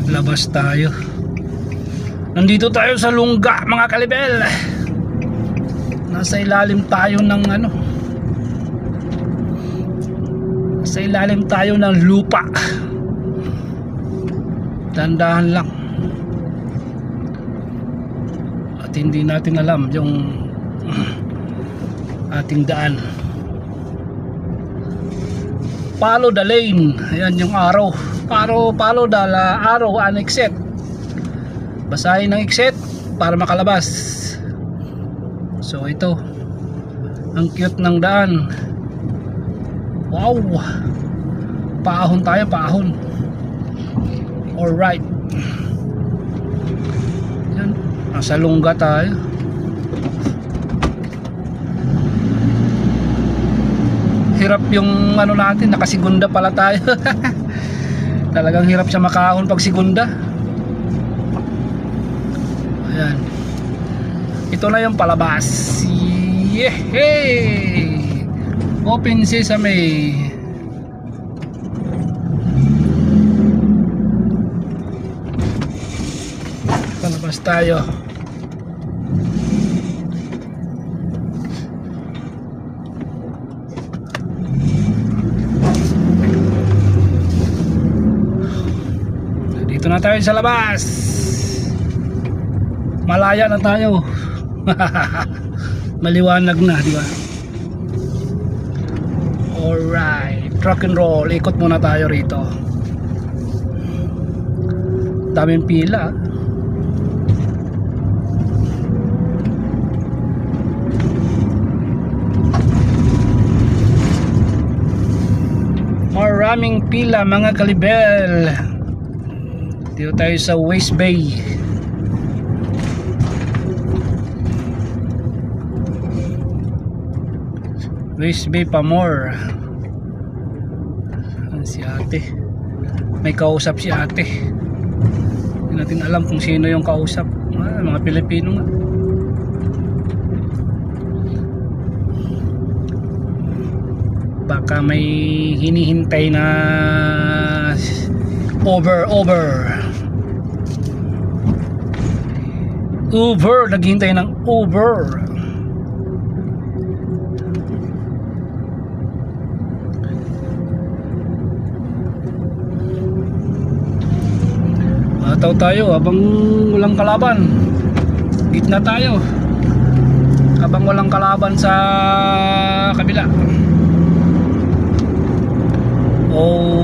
Labas tayo. Nandito tayo sa Lungga, mga kalibel. Nasa ilalim tayo ng Nasa ilalim tayo ng lupa. Dandahan lang. At hindi natin alam yung ating daan. Follow the lane. Ayan yung araw. Follow the arrow and exit. Basahin ng exit para makalabas. So ito, ang cute ng daan. Wow, paahon tayo, paahon. Alright, yan, nasa Lungga tayo. Hirap yung natin, nakasigunda pala tayo. Talagang hirap siya makaahon pag sigunda. Ayan, ito na yung palabas. Yehey! Open sesame. Palabas tayo. Dito na tayo sa labas. Malaya na tayo. Maliwanag na, di ba? Alright, rock and roll. Ikot muna tayo rito. Daming pila. Maraming pila, mga kalibel. Dito tayo sa West Bay. West Bay pa more. Si ate, may kausap si ate. Hindi natin alam kung sino yung kausap. Mga Pilipino nga. Baka may hinihintay na Uber, naghihintay ng Uber. Ataw tayo habang walang kalaban. Gitna tayo habang walang kalaban sa kabila. Oh.